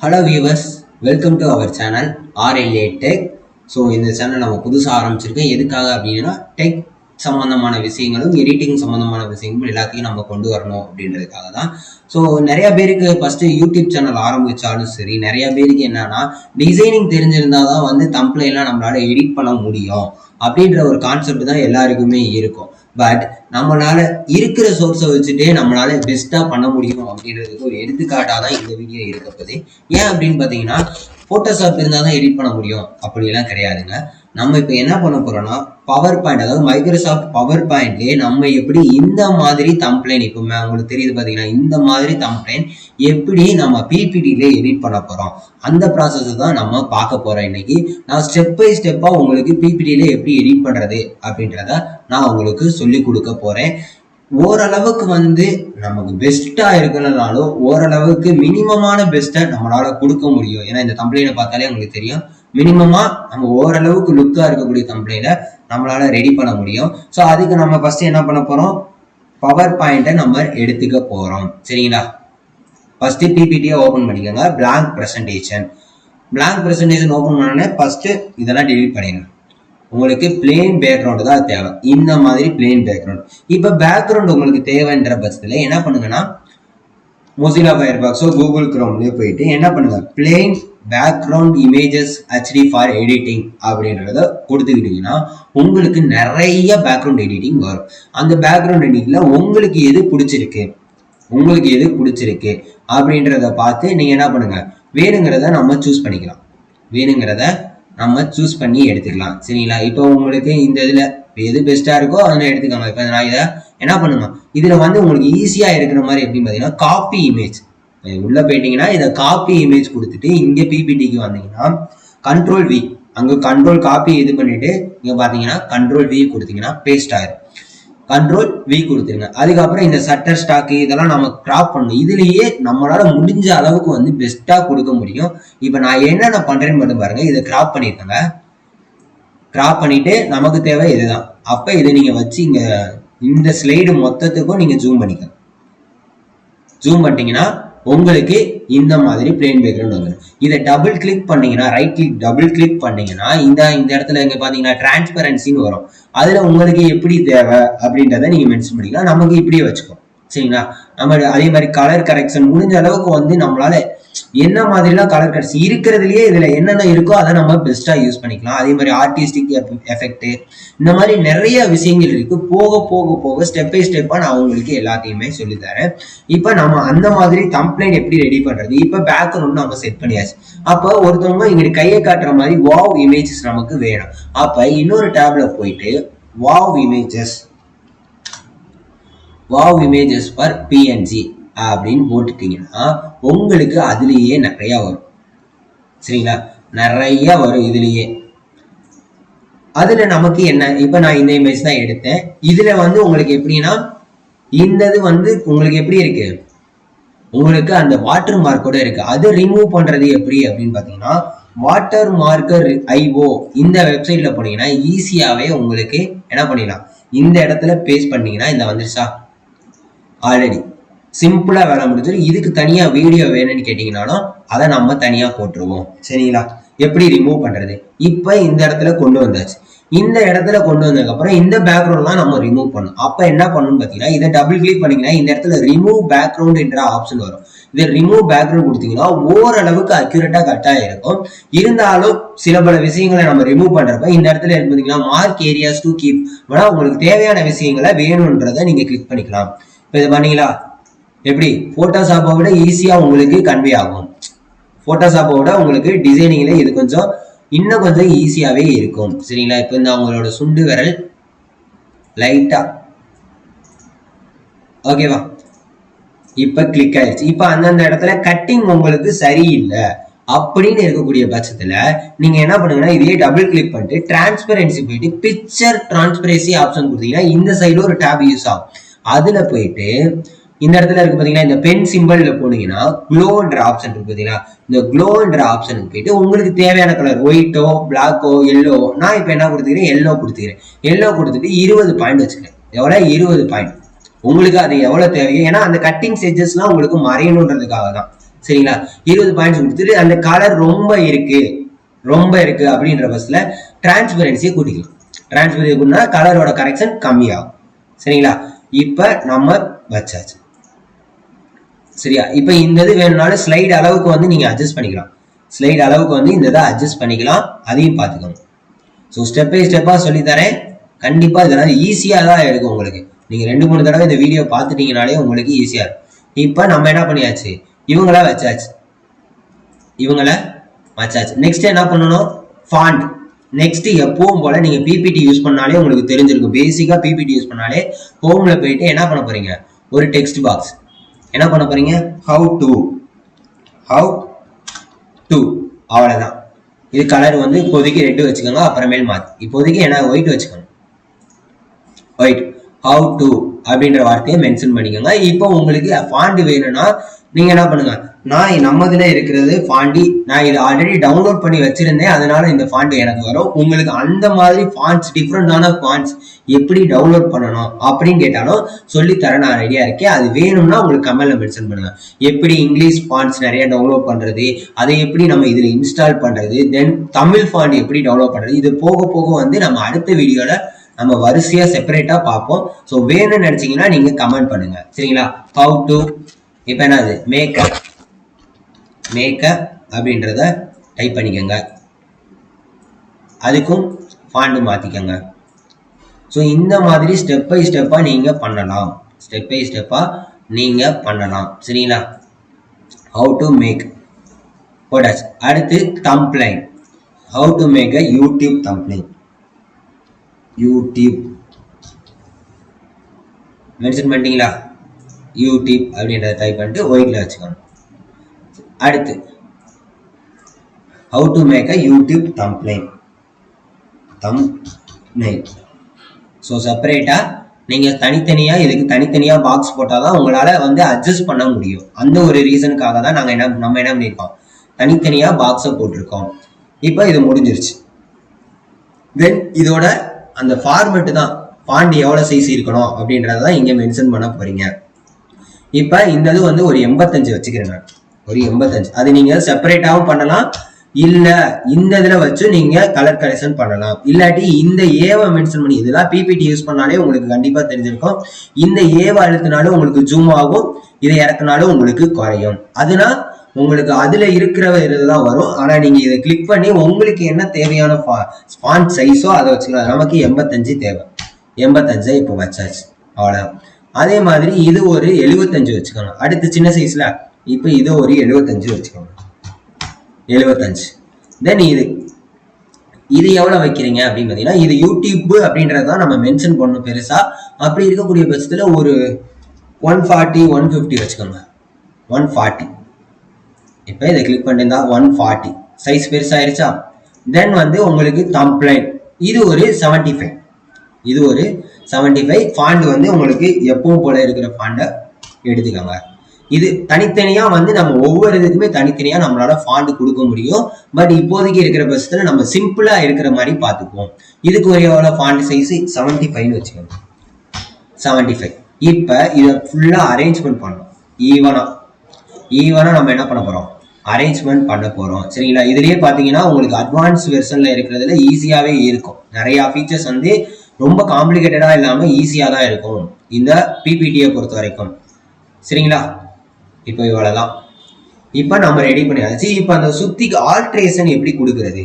Hello viewers, welcome to our channel RLA Tech. So இந்த channel நம்ம புதுசாக ஆரம்பிச்சிருக்கோம். எதுக்காக அப்படின்னா டெக் சம்மந்தமான விஷயங்களும் எடிட்டிங் சம்மந்தமான விஷயங்களும் எல்லாத்தையும் நம்ம கொண்டு வரணும் அப்படின்றதுக்காக தான். ஸோ நிறைய பேருக்கு ஃபஸ்ட்டு யூடியூப் சேனல் ஆரம்பித்தாலும் சரி, நிறைய பேருக்கு என்னன்னா டிசைனிங் தெரிஞ்சிருந்தால் தான் வந்து தம்ப்ளைன்லாம் நம்மளால எடிட் பண்ண முடியும் அப்படின்ற ஒரு கான்செப்ட் தான் எல்லாருக்குமே இருக்கும். பட் நம்மளால இருக்கிற சோர்ஸை வச்சுட்டே நம்மளால பெஸ்ட்டாக பண்ண முடியும் அப்படின்றதுக்கு ஒரு எடுத்துக்காட்டாக தான் இந்த வீடியோ இருக்கப்போது. ஏன் அப்படின்னு பார்த்தீங்கன்னா ஃபோட்டோஷாப் இருந்தால் தான் எடிட் பண்ண முடியும் அப்படிலாம் கிடையாதுங்க. நம்ம இப்போ என்ன பண்ண போறோம்னா பவர் பாயிண்ட், அதாவது மைக்ரோசாஃப்ட் பவர் பாயிண்ட்லேயே நம்ம எப்படி இந்த மாதிரி தம்ப்ளைன், இப்போ உங்களுக்கு தெரியுது பார்த்தீங்கன்னா இந்த மாதிரி தம்ப்ளைன் எப்படி நம்ம பிபிடியிலே எடிட் பண்ண போகிறோம் அந்த ப்ராசஸ் தான் நம்ம பார்க்க போகிறோம் இன்னைக்கு. நான் ஸ்டெப் பை ஸ்டெப்பாக உங்களுக்கு பிபிடியில எப்படி எடிட் பண்ணுறது அப்படின்றத நான் உங்களுக்கு சொல்லி கொடுக்க போகிறேன். ஓரளவுக்கு வந்து நமக்கு பெஸ்டா இருக்கணும்னாலும் ஓரளவுக்கு மினிமமான பெஸ்ட்டை நம்மளால கொடுக்க முடியும். ஏன்னா இந்த தம்ப்ளைனை பார்த்தாலே உங்களுக்கு தெரியும், மினிமமா நம்ம ஓரளவுக்கு லுக்கா இருக்கக்கூடிய தம்ப்ளைனை நம்மளால ரெடி பண்ண முடியும். ஸோ அதுக்கு நம்ம ஃபர்ஸ்ட் என்ன பண்ண போறோம், பவர் பாயிண்ட்டை நம்ம எடுத்துக்க போறோம். சரிங்களா, ஃபர்ஸ்ட் பிபிடியை ஓபன் பண்ணிக்கோங்க. பிளாங்க் ப்ரெசன்டேஷன் ஓபன் பண்ணோன்னே ஃபர்ஸ்ட் இதெல்லாம் டெலிட் பண்ணிடுங்க. உங்களுக்கு பிளேன் பேக்ரவுண்ட் தான் தேவை, இந்த மாதிரி பிளேன் பேக்ரவுண்ட். இப்போ பேக்ரவுண்ட் உங்களுக்கு தேவைன்ற பட்சத்தில் என்ன பண்ணுங்கன்னா மொசிலா ஃபயர்பாக்ஸோ கூகுள் குரோம்லேயே போயிட்டு என்ன பண்ணுங்க, plane background images HD for editing அப்படின்றத கொடுத்துக்கிட்டீங்கன்னா உங்களுக்கு நிறைய பேக்ரவுண்ட் எடிட்டிங் வரும். அந்த பேக்ரவுண்ட் எடிட்டிங்ல உங்களுக்கு எது பிடிச்சிருக்கு அப்படின்றத பார்த்து நீங்க என்ன பண்ணுங்க, வேணுங்கிறத நம்ம சூஸ் பண்ணிக்கலாம், நம்ம சூஸ் பண்ணி எடுத்துக்கலாம். சரிங்களா, இப்போ உங்களுக்கு இந்த இதில் எது பெஸ்ட்டாக இருக்கோ அதை எடுத்துக்கோங்க. இப்போ நான் இதை என்ன பண்ணுங்க, இதில் வந்து உங்களுக்கு ஈஸியாக இருக்கிற மாதிரி எப்படின்னு பார்த்தீங்கன்னா காப்பி இமேஜ் உள்ளே போயிட்டீங்கன்னா இதை காப்பி இமேஜ் கொடுத்துட்டு இங்கே பிபிடிக்கு வந்தீங்கன்னா கண்ட்ரோல் வி, அங்கே கண்ட்ரோல் காப்பி இது பண்ணிட்டு இங்கே பார்த்தீங்கன்னா கண்ட்ரோல் வி கொடுத்தீங்கன்னா பேஸ்ட் ஆயிரும். கண்ட்ரோல் வி கொடுத்துருங்க. அதுக்கப்புறம் இந்த சட்டர் ஸ்டாக்கு இதெல்லாம் நம்ம கிராப் பண்ணணும். இதுலயே நம்மளால முடிஞ்ச அளவுக்கு வந்து பெஸ்டா கொடுக்க முடியும். இப்போ நான் என்னென்ன பண்றேன்னு மட்டும் பாருங்க. இதை கிராப் பண்ணிருக்கேங்க. கிராப் பண்ணிட்டு நமக்கு தேவை இதுதான். அப்ப இதை நீங்க வச்சு இங்க இந்த ஸ்லைடு மொத்தத்துக்கும் நீங்க ஜூம் பண்ணிக்க. ஜூம் பண்ணிட்டீங்கன்னா உங்களுக்கு இந்த மாதிரி பிளேன் பேக்ரவுண்ட் வந்துடும். இதை டபுள் கிளிக் பண்ணீங்கன்னா, ரைட் கிளிக் டபுள் கிளிக் பண்ணீங்கன்னா இந்த இடத்துல இங்க பாத்தீங்கன்னா டிரான்ஸ்பரன்சின்னு வரும். அதுல உங்களுக்கு எப்படி தேவை அப்படின்றத நீங்க மென்ஷன் பண்ணிக்கலாம். நமக்கு இப்படியே வச்சுக்கோம். சரிங்களா, நம்ம அதே மாதிரி கலர் கரெக்ஷன் முடிஞ்ச அளவுக்கு வந்து நம்மளால என்ன மாதிரிலாம் கலர் கரெக்ஷன் இருக்கிறதுலயே இதுல என்னென்ன இருக்கோ அதை நம்ம பெஸ்டா யூஸ் பண்ணிக்கலாம். அதே மாதிரி ஆர்டிஸ்டிக் எஃபெக்ட் இந்த மாதிரி நிறைய விஷயங்கள் இருக்கு. போக போக போக ஸ்டெப் பை ஸ்டெப்பா நான் உங்களுக்கு எல்லாத்தையுமே சொல்லி தரேன். இப்ப நம்ம அந்த மாதிரி தம்ப்ளைன் எப்படி ரெடி பண்றது, இப்ப பேக்ரவுண்ட் நம்ம செட் பண்ணியாச்சு. அப்ப ஒருத்தவங்க இங்க கையை காட்டுற மாதிரி வாவ் இமேஜஸ் நமக்கு வேணும். அப்ப இன்னொரு டேப்ல போயிட்டு வாவ் இமேஜஸ் ஃபார் பிஎன்ஜி அப்படின்னு போட்டுட்டீங்கன்னா உங்களுக்கு அதுலயே நிறைய வரும். சரிங்களா, நிறைய வரும் இதுலயே. அதுல நமக்கு என்ன, இப்ப நான் இந்த இமேஜ் தான் எடுத்தேன். இதுல வந்து உங்களுக்கு எப்படின்னா இந்த இது வந்து உங்களுக்கு எப்படி இருக்கு, உங்களுக்கு அந்த வாட்டர் மார்க்கோட இருக்கு. அது ரிமூவ் பண்றது எப்படி அப்படின்னு பாத்தீங்கன்னா வாட்டர் மார்க்கர் ஐஓ இந்த வெப்சைட்ல போனீங்கன்னா ஈஸியாவே உங்களுக்கு என்ன பண்ணிடலாம். இந்த இடத்துல பேஸ்ட் பண்ணீங்கன்னா இந்த வந்துருச்சா, ஆல்ரெடி சிம்பிளா வேலை முடிஞ்சிடும். இதுக்கு தனியா வீடியோ வேணும்னு கேட்டீங்கன்னாலும் அதை நம்ம தனியா போட்டுருவோம். சரிங்களா, எப்படி ரிமூவ் பண்றது இப்ப இந்த இடத்துல கொண்டு வந்தாச்சு. இந்த இடத்துல கொண்டு வந்ததுக்கு அப்புறம் இந்த பேக்ரவுண்ட்லாம் நம்ம ரிமூவ் பண்ணணும். அப்ப என்ன பண்ணணும்னு பாத்தீங்கன்னா இதை டபுள் கிளிக் பண்ணீங்கன்னா இந்த இடத்துல ரிமூவ் பேக்ரவுண்ட் என்ற ஆப்ஷன் வரும். இதை ரிமூவ் பேக்ரவுண்ட் கொடுத்தீங்கன்னா ஓரளவுக்கு அக்யூரேட்டா கரெக்டா இருக்கும். இருந்தாலும் சில பல விஷயங்களை நம்ம ரிமூவ் பண்றப்ப இந்த இடத்துல பார்த்தீங்கன்னா மார்க் ஏரியாஸ் டு கீப், உங்களுக்கு தேவையான விஷயங்களை வேணும்ன்றதை நீங்க கிளிக் பண்ணிக்கலாம். இப்போ இது பண்ணீங்களா, எப்படி போட்டோஷாப்பை விட ஈஸியா உங்களுக்கு கன்வே ஆகும். போட்டோஷாப்பை விட உங்களுக்கு டிசைனிங்ல இது கொஞ்சம் இன்னும் கொஞ்சம் ஈஸியாவே இருக்கும். சரிங்களா, இப்போ இந்த அவங்களோட சுண்டு விரல் லைட்டா ஓகேவா, இப்ப கிளிக் ஆயிடுச்சு. இப்ப அந்தந்த இடத்துல கட்டிங் உங்களுக்கு சரியில்லை அப்படின்னு இருக்கக்கூடிய பட்சத்துல நீங்க என்ன பண்ணுங்கன்னா இதையே டபுள் கிளிக் பண்ணிட்டு டிரான்ஸ்பரன்சி போயிட்டு பிக்சர் டிரான்ஸ்பரன்சி ஆப்ஷன் கொடுத்தீங்கன்னா இந்த சைடு ஒரு டேப் யூஸ் ஆகும். அதுல போயிட்டு இந்த இடத்துல இருக்கு பாத்தீங்கன்னா இந்த பென் சிம்பிள்ல போனீங்கன்னா க்ளோன்ற ஆப்ஷன் இருக்கு பாத்தீங்கன்னா, இந்த க்ளோன்ற ஆப்ஷனுக்கு போயிட்டு உங்களுக்கு தேவையான கலர் ஒயிட்டோ பிளாக்கோ எல்லோ, நான் இப்ப என்ன கொடுத்துக்கிறேன் எல்லோ கொடுத்துக்கிறேன். எல்லோ கொடுத்துட்டு 20 பாயிண்ட் வச்சுக்கிறேன். எவ்வளவு 20 பாயிண்ட் உங்களுக்கு அது எவ்வளவு தேவையோ, ஏன்னா அந்த கட்டிங் எல்லாம் உங்களுக்கு மறையணுன்றதுக்காக தான். சரிங்களா? 20 பாயிண்ட்ஸ் கொடுத்துட்டு அந்த கலர் ரொம்ப இருக்கு அப்படின்ற பஸ்ல டிரான்ஸ்பரன்சியை கூட்டிக்கலாம். டிரான்ஸ்பரன்சி கூட்டினா கலரோட கரெக்ஷன் கம்மியாகும். சரிங்களா? இப்ப நம்ம வச்சாச்சு. சரியா? இப்ப இந்த இது வேணும்னாலும் ஸ்லைடு அளவுக்கு வந்து நீங்க அட்ஜஸ்ட் பண்ணிக்கலாம். ஸ்லைடு அளவுக்கு வந்து இந்த இதை அட்ஜஸ்ட் பண்ணிக்கலாம். அதையும் பார்த்துக்கோங்க. ஸோ ஸ்டெப் பை ஸ்டெப்பா சொல்லி தரேன். கண்டிப்பா இதெல்லாம் ஈஸியா தான் இருக்கும் உங்களுக்கு. நீங்க 2-3 தடவை இந்த வீடியோ பார்த்துட்டீங்கனாலே உங்களுக்கு ஈஸியா இருக்கும். இப்ப நம்ம என்ன பண்ணியாச்சு, இவங்கள வச்சாச்சு. நெக்ஸ்ட் என்ன பண்ணணும், ஃபாண்ட். நெக்ஸ்ட் எப்பவும் போல நீங்க பிபிடி யூஸ் பண்ணாலே உங்களுக்கு தெரிஞ்சிருக்கும். பேசிக்கா பிபிடி யூஸ் பண்ணாலே ஹோம்ல போயிட்டு என்ன பண்ண போறீங்க, ஒரு டெக்ஸ்ட் பாக்ஸ் என்ன பண்ண போறீங்க, ஹவு டு அவ்வளவுதான். இது கலர் வந்து இப்போதைக்கு ரெட் வச்சுக்கோங்க, அப்புறமேல் மாத்தி. இப்போதைக்கு என்ன ஒயிட் வச்சுக்கோங்க. ஒயிட் ஹவு டு அப்படின்ற வார்த்தையை மென்ஷன் பண்ணிக்கோங்க. இப்போ உங்களுக்கு ஃபாண்ட் வேணும்னா நீங்க என்ன பண்ணுங்க, நான் நம்மதுல இருக்கிறது ஃபாண்டி, நான் இதை ஆல்ரெடி டவுன்லோட் பண்ணி வச்சிருந்தேன், அதனால இந்த ஃபாண்ட் எனக்கு வரும். உங்களுக்கு அந்த மாதிரி ஃபாண்ட்ஸ், டிஃப்ரெண்டான ஃபாண்ட்ஸ் எப்படி டவுன்லோட் பண்ணணும் அப்படின்னு கேட்டாலும் சொல்லித்தர நான் ரெடியா இருக்கேன். அது வேணும்னா உங்களுக்கு கமெண்ட்ல மென்ஷன் பண்ணுங்க. எப்படி இங்கிலீஷ் ஃபாண்ட்ஸ் நிறைய டவுன்லோட் பண்றது, அதை எப்படி நம்ம இதுல இன்ஸ்டால் பண்றது, தென் தமிழ் ஃபாண்ட் எப்படி டவுன்லோட் பண்றது, இது போக போக வந்து நம்ம அடுத்த வீடியோல நம்ம வரிசையா செப்பரேட்டா பார்ப்போம். ஸோ வேணும்னு நினைச்சீங்கன்னா நீங்க கமெண்ட் பண்ணுங்க. சரிங்களா? ஹவு டு, இப்ப என்னது, மேக்கப் அப்படின்றத டைப் பண்ணிக்கோங்க. அதுக்கும் ஃபாண்ட் மாத்திக்கோங்க. ஸோ இந்த மாதிரி ஸ்டெப் பை ஸ்டெப்பா நீங்க பண்ணலாம். சரிங்களா? ஹவு டு மேக் போட்டாச்சு. அடுத்து thumbnail. How to make a YouTube thumbnail. YouTube mention பண்ணிட்டீங்களா? யூடியூப் அப்படின்றத டைப் பண்ணிட்டு ஒயிட்ல வச்சுக்கணும். அடுத்து how to make a YouTube thumbnail. So செப்பரேட்டா நீங்க தனித்தனியா இதுக்கு தனித்தனியா பாக்ஸ் போட்டாதான் உங்களால வந்து அட்ஜஸ்ட் பண்ண முடியும். அந்த ஒரு ரீசனுக்காக தான் நம்ம என்ன பண்ணியிருக்கோம், தனித்தனியா பாக்ஸை போட்டிருக்கோம். இப்போ இது முடிஞ்சிருச்சு. தென் இதோட அந்த ஃபார்மெட் தான், ஃபாண்ட் எவ்வளவு சைஸ் இருக்கணும் அப்படின்றதான் இங்க மென்ஷன் பண்ண போறீங்க. இப்ப இந்த இது வந்து ஒரு 85 வச்சுக்கிறேன் நான், ஒரு 85. அது நீங்க செப்பரேட்டாவும் பண்ணலாம், இல்ல இந்த இதுல வச்சு நீங்க கலர் கரெக்ஷன் பண்ணலாம். இல்லாட்டி இந்த ஏவை மென்ஷன் பண்ணி, இதெல்லாம் பிபிடி யூஸ் பண்ணாலே உங்களுக்கு கண்டிப்பா தெரிஞ்சிருக்கும். இந்த ஏவை அழுத்தினாலும் உங்களுக்கு ஜூம் ஆகும், இதை இறக்குனாலும் உங்களுக்கு குறையும். அதனால உங்களுக்கு அதுல இருக்கிற இதுதான் வரும். ஆனா நீங்க இதை கிளிக் பண்ணி உங்களுக்கு என்ன தேவையான ஃபாண்ட் சைஸோ அதை வச்சுக்கலாம். நமக்கு 85 தேவை, 85 இப்போ வச்சாச்சு, அவ்வளவுதான். அதே மாதிரி இது ஒரு 75 வச்சுக்கோங்க. அடுத்து சின்ன சைஸ்ல இப்போ இது ஒரு 75 வச்சுக்கோங்க, 75. தென் இது எவ்வளவு வைக்கிறீங்க அப்படின்னு பாத்தீங்கன்னா, இது யூடியூப் அப்படின்றதான் நம்ம மென்ஷன் பண்ணணும் பெருசா. அப்படி இருக்கக்கூடிய பட்சத்துல ஒரு 140 150 வச்சுக்கோங்க. 140. இப்போ இதை கிளிக் பண்ணிருந்தா 140 சைஸ் பெருசாயிருச்சா. தென் வந்து உங்களுக்கு தம்ப்ளைன் இது ஒரு 75. இது ஒரு 75. ஃபாண்ட் வந்து உங்களுக்கு எப்பவும் போல இருக்கிற ஃபாண்டை எடுத்துக்கோங்க. இது தனித்தனியா வந்து நம்ம ஒவ்வொரு இதுக்குமே தனித்தனியா நம்மளால ஃபாண்ட் கொடுக்க முடியும். பட் இப்போதைக்கு இருக்கிற பட்சத்துல நம்ம சிம்பிளா இருக்கிற மாதிரி பார்த்துக்குவோம். இதுக்கு ஒரு எவ்வளவு ஃபாண்ட் சைஸ் 75 வச்சுக்கோங்க. 75. இப்ப இதை ஃபுல்லா அரேஞ்ச்மெண்ட் பண்ணணும். ஈவனா நம்ம என்ன பண்ண போறோம், அரேஞ்ச்மெண்ட் பண்ண போறோம். சரிங்களா? இதுலயே பாத்தீங்கன்னா உங்களுக்கு அட்வான்ஸ் வெர்ஷன்ல இருக்கிறதுல ஈஸியாவே இருக்கும். நிறைய ஃபீச்சர்ஸ் வந்து ரொம்ப காம்ப்ளிகேட்டடா இல்லாம ஈஸியா தான் இருக்கும் இந்த பிபிடியை பொறுத்த வரைக்கும். சரிங்களா? இப்போ இவ்வளவுதான். இப்ப நம்ம ரெடி பண்ணியாச்சு. இப்ப அந்த சுத்திக்கு ஆல்ட்ரேஷன் எப்படி கொடுக்கறது,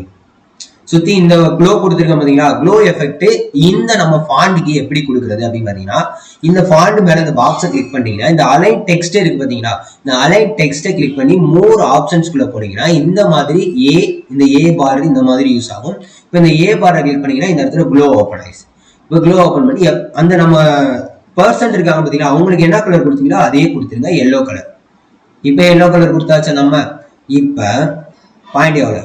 சுத்தி இந்த க்ளோ கொடுத்துருக்க பாத்தீங்களா, க்ளோ எஃபெக்ட் இந்த நம்ம ஃபாண்டுக்கு எப்படி கொடுக்குறது அப்படின்னு பாத்தீங்கன்னா, இந்த ஃபாண்ட் மேல இந்த பாக்ஸை கிளிக் பண்ணீங்கன்னா இந்த அலைன் டெக்ஸ்ட் இருக்கு பாத்தீங்களா, இந்த அலைன் டெக்ஸ்ட்டை கிளிக் பண்ணி மோர் ஆப்ஷன்ஸ்குள்ள போனீங்கன்னா இந்த மாதிரி இந்த ஏ பார் இந்த மாதிரி யூஸ் ஆகும். இப்போ இந்த ஏ பாரை கிளிக் பண்ணீங்கன்னா இந்த இடத்துல க்ளோ ஓப்பன் ஆயிடுச்சு. இப்போ க்ளோ ஓப்பன் பண்ணி அந்த நம்ம பர்சன் இருக்காங்க பாத்தீங்களா, அவங்களுக்கு என்ன கலர் கொடுத்தீங்களோ அதே கொடுத்துருங்க, எல்லோ கலர். இப்ப எல்லோ கலர் கொடுத்தாச்சு நம்ம. இப்ப பாயிண்ட் எவ்வளவு,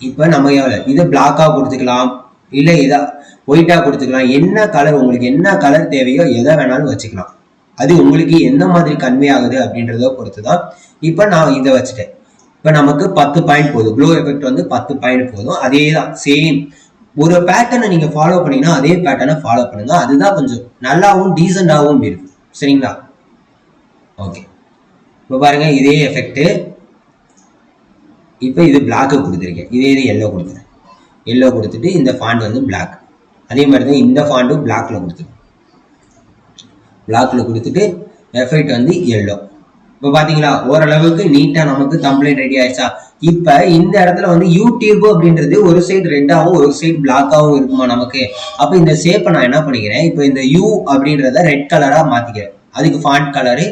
இப்ப நம்ம எவ்வளவு, இதை பிளாக்கா கொடுத்துக்கலாம், இல்ல இதை ஒயிட்டா கொடுத்துக்கலாம். என்ன கலர் உங்களுக்கு என்ன கலர் தேவையோ எதை வேணாலும் வச்சுக்கலாம். அது உங்களுக்கு எந்த மாதிரி கன்வே ஆகுது அப்படின்றத பொறுத்துதான். இப்ப நான் இதை வச்சுட்டேன். இப்ப நமக்கு 10 பாயிண்ட் போதும். க்ளோ எஃபெக்ட் வந்து 10 பாயிண்ட் போதும். அதே தான் சேம். ஒரு பேட்டர்னை நீங்க ஃபாலோ பண்ணீங்கன்னா அதே பேட்டர்னை ஃபாலோ பண்ணுங்க. அதுதான் கொஞ்சம் நல்லாவும் டீசெண்டாகவும் இருக்கும். சரிங்களா? ஓகே. இப்போ பாருங்க இதே எஃபெக்ட் இப்போ இது பிளாக்கு கொடுத்துருக்கேன், இதே இது எல்லோ கொடுத்துறேன். எல்லோ கொடுத்துட்டு இந்த ஃபாண்ட் வந்து பிளாக், அதே மாதிரி தான் இந்த ஃபாண்டும் பிளாக்ல கொடுத்துருக்கேன். பிளாக்ல கொடுத்துட்டு எஃபெக்ட் வந்து எல்லோ. இப்போ பார்த்தீங்களா ஓரளவுக்கு நீட்டாக நமக்கு தம்ப்ளைன் ரெடி ஆயிடுச்சா. இப்போ இந்த இடத்துல வந்து யூடியூப் அப்படின்றது ஒரு சைடு ரெட்டாகவும் ஒரு சைடு பிளாக்காகவும் இருக்குமா நமக்கு. அப்போ இந்த ஷேப்பை நான் என்ன பண்ணிக்கிறேன், இப்போ இந்த யூ அப்படின்றத ரெட் கலராக மாற்றிக்கிறேன். அதுக்கு ஃபாண்ட் கலரு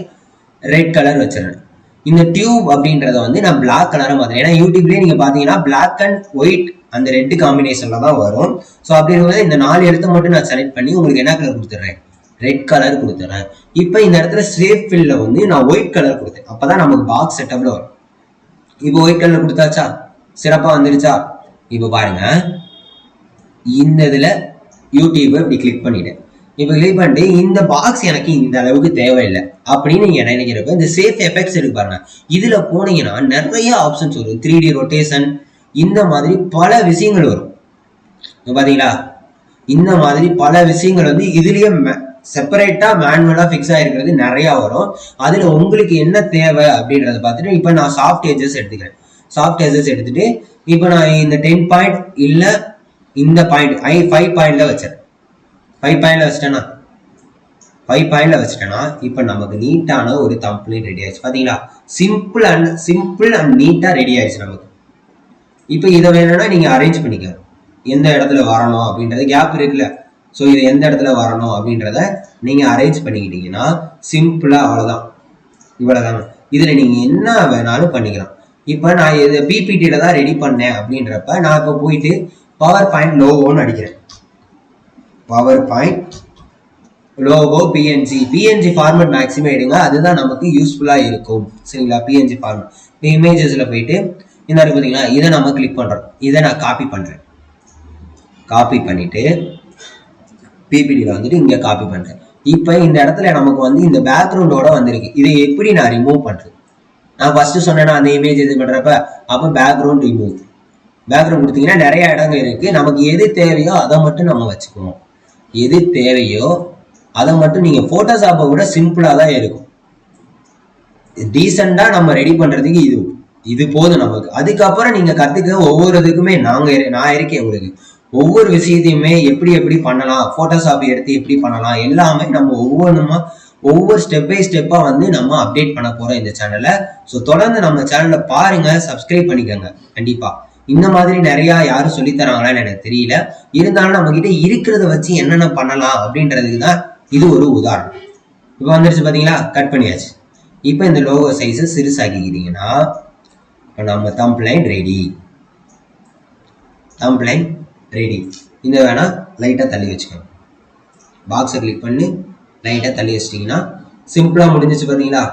ரெட் கலர் வச்சிடறேன். இந்த டியூப் அப்படின்றத வந்து நான் பிளாக் கலராக மாற்றுறேன். ஏன்னா யூடியூப்லேயே நீங்கள் பார்த்தீங்கன்னா பிளாக் அண்ட் ஒயிட் அந்த ரெட் காம்பினேஷனில் தான் வரும். ஸோ அப்படிங்கும்போது இந்த 4 எழுத்தை மட்டும் நான் செலக்ட் பண்ணி உங்களுக்கு என்ன கலர் கொடுத்துட்றேன், ரெட் கலர் கொடுத்துறேன். இப்போ இந்த இடத்துல ஷேப் ஃபில்ல வந்து நான் ஒயிட் கலர் கொடுத்தேன். அப்பதான் நமக்கு பாக்ஸ் செட்டப்ல வரும். இப்போ ஒயிட் கலர் கொடுத்தாச்சா, சிறப்பா வந்துருச்சா. இப்போ பாருங்க இந்த இதுல யூடியூப் இப்படி கிளிக் பண்ணிட்டேன். இப்போ கிளிக் பண்ணிட்டு இந்த பாக்ஸ் எனக்கு இந்த அளவுக்கு தேவையில்லை அப்படின்னு நீங்க நினைக்கிறப்ப இந்த சேஃப் எஃபெக்ட்ஸ் இருக்கு பாருங்க, இதுல போனீங்கன்னா நிறைய ஆப்ஷன்ஸ் வரும். 3D ரொட்டேஷன் இந்த மாதிரி பல விஷயங்கள் வரும். பாத்தீங்களா இந்த மாதிரி பல விஷயங்கள் வந்து இதுலயே செப்பரேட்டா மேனுவலா ஃபிக்ஸ் ஆயிருக்கிறது நிறைய வரும். அதுல உங்களுக்கு என்ன தேவை அப்படின்றத பார்த்துட்டு இப்போ நான் சாஃப்ட் எஜஸ் எடுத்துக்கிறேன். சாஃப்ட் எஜஸ் எடுத்துட்டு இப்போ நான் இந்த 10 பாயிண்ட் இல்ல இந்த பாயிண்ட் 5 பாயிண்ட்ல வச்சிடறேன். 5 பாயிண்ட்ல வச்சிட்டேன்னா 5 பாயிண்ட்ல வச்சிட்டேன்னா இப்போ நமக்கு நீட்டான ஒரு தம்ப்ளைன் ரெடி ஆயிடுச்சு. பாத்தீங்களா சிம்பிள் அண்ட் நீட்டா ரெடி ஆயிடுச்சு நமக்கு. இப்போ இதை வேணும்னா நீங்க அரேஞ்ச் பண்ணிக்க எந்த இடத்துல வரணும் அப்படின்றது கேப் இருக்குல்ல. ஸோ இது எந்த இடத்துல வரணும் அப்படின்றத நீங்கள் அரேஞ்ச் பண்ணிக்கிட்டீங்கன்னா சிம்பிளாக அவ்வளோதான், இவ்வளோதாங்க. இதில் நீங்கள் என்ன வேணாலும் பண்ணிக்கலாம். இப்போ நான் இது பிபிடியில் தான் ரெடி பண்ணேன் அப்படின்றப்ப நான் இப்போ போயிட்டு பவர் பாயிண்ட் லோகோன்னு அடிக்கிறேன். Power point logo PNG format maximum எடுங்க, அதுதான் நமக்கு யூஸ்ஃபுல்லாக இருக்கும். சரிங்களா, பிஎன்ஜி ஃபார்மேட். இப்போ இமேஜஸில் போயிட்டு இந்த பார்த்தீங்களா இதை நம்ம கிளிக் பண்ணுறோம். இதை நான் காப்பி பண்ணுறேன். காப்பி பண்ணிட்டு பிபிடியில் வந்துட்டு இங்கே காப்பி பண்ணுறேன். இப்போ இந்த இடத்துல நமக்கு வந்து இந்த பேக்ரவுண்டோட வந்திருக்கு. இதை எப்படி நான் ரிமூவ் பண்ணுறது, நான் ஃபர்ஸ்ட் சொன்னேன்னா அந்த இமேஜ் இது பண்ணுறப்ப அப்போ பேக்ரவுண்ட் ரிமூவ். பேக்ரவுண்ட் கொடுத்தீங்கன்னா நிறைய இடங்கள் இருக்குது. நமக்கு எது தேவையோ அதை மட்டும் நம்ம வச்சுக்கணும். எது தேவையோ அதை மட்டும் நீங்கள் ஃபோட்டோஷாப்பை விட சிம்பிளாக தான் இருக்கும். டீசெண்டாக நம்ம ரெடி பண்ணுறதுக்கு இது போதும் நமக்கு. அதுக்கப்புறம் நீங்கள் கற்றுக்க ஒவ்வொரு இதுக்குமே நான் இருக்கேன் உங்களுக்கு. ஒவ்வொரு விஷயத்தையுமே எப்படி பண்ணலாம், போட்டோஷாப் எடுத்து எப்படி பண்ணலாம் எல்லாமே நம்ம ஒவ்வொரு ஸ்டெப் பை ஸ்டெப்பா வந்து நம்ம அப்டேட் பண்ண போறோம் இந்த சேனல்ல. ஸோ தொடர்ந்து நம்ம சேனல்ல பாருங்க, சப்ஸ்கிரைப் பண்ணிக்கோங்க. கண்டிப்பா இந்த மாதிரி நிறைய யாரும் சொல்லித்தராங்களான்னு எனக்கு தெரியல. இருந்தாலும் நம்ம கிட்ட இருக்கிறத வச்சு என்னென்ன பண்ணலாம் அப்படின்றதுக்கு தான் இது ஒரு உதாரணம். இப்போ வந்துருச்சு பாத்தீங்களா, கட் பண்ணியாச்சு. இப்போ இந்த லோகோ சைஸை சிறுசாக்கிக்கிட்டீங்கன்னா நம்ம தம்ப்ளைன் ரெடி. தம்ப்ளைன் ரெடி. இந்த வேணா லைட்டாக தள்ளி வச்சுக்கோங்க. பாக்ஸை கிளிக் பண்ணி லைட்டாக தள்ளி வச்சிட்டிங்கன்னா சிம்பிளாக முடிஞ்சிச்சு. பார்த்தீங்களா,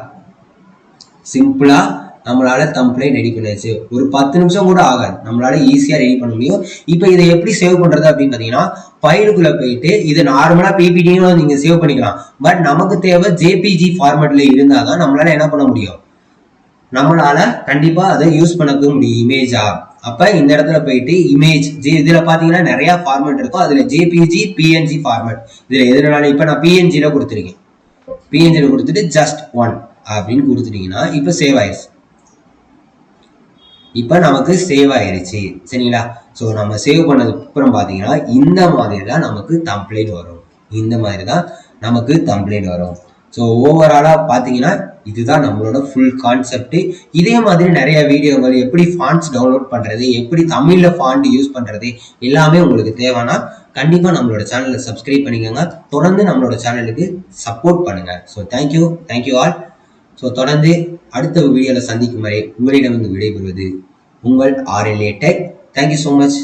சிம்பிளாக நம்மளால தம்ப்ளைன் ரெடி பண்ணியாச்சு. ஒரு 10 நிமிஷம் கூட ஆகாது, நம்மளால ஈஸியாக ரெடி பண்ண முடியும். இப்போ இதை எப்படி சேவ் பண்ணுறது அப்படின்னு பார்த்தீங்கன்னா ஃபைலுக்குள்ளே போயிட்டு இது நார்மலாக பிபிடியும் நீங்கள் சேவ் பண்ணிக்கலாம். பட் நமக்கு தேவை ஜேபிஜி ஃபார்மேட்டில் இருந்தால் தான் நம்மளால என்ன பண்ண முடியும், நம்மளால கண்டிப்பாக அதை யூஸ் பண்ணக்க முடியும் இமேஜா. அப்ப இந்த இடத்துல போயிட்டு இமேஜ் இதுல பாத்தீங்கன்னா நிறைய ஃபார்மேட் இருக்கும். அதுல ஜேபிஜி பிஎன்ஜி ஃபார்மேட். இதுல எதுனால இப்ப நான் பிஎன்ஜில கொடுத்துருக்கேன். பிஎன்ஜில கொடுத்துட்டு just 1 அப்படின்னு கொடுத்துட்டீங்கன்னா இப்ப சேவ் ஆயிடுச்சு. இப்ப நமக்கு சேவ் ஆயிருச்சு. சரிங்களா, ஸோ நம்ம சேவ் பண்ணதுக்கு அப்புறம் பாத்தீங்கன்னா இந்த மாதிரி தான் நமக்கு தம்ப்ளைன் வரும். இந்த மாதிரி தான் நமக்கு தம்ப்ளைன் வரும். ஸோ ஓவராலா பாத்தீங்கன்னா இதுதான் நம்மளோட ஃபுல் கான்செப்ட். இதே மாதிரி நிறைய வீடியோகள் எப்படி ஃபாண்ட்ஸ் டவுன்லோட் பண்றது, எப்படி தமிழ்ல ஃபாண்ட் யூஸ் பண்றது எல்லாமே உங்களுக்கு தேவைன்னா கண்டிப்பா நம்மளோட சேனலை சப்ஸ்கிரைப் பண்ணிக்கோங்க. தொடர்ந்து நம்மளோட சேனலுக்கு சப்போர்ட் பண்ணுங்க. So thank you all. ஸோ தொடர்ந்து அடுத்த வீடியோல சந்திக்கும் வரை உங்களிடம் விடைபெறுவது உங்கள் RLA Tech. Thank you so much.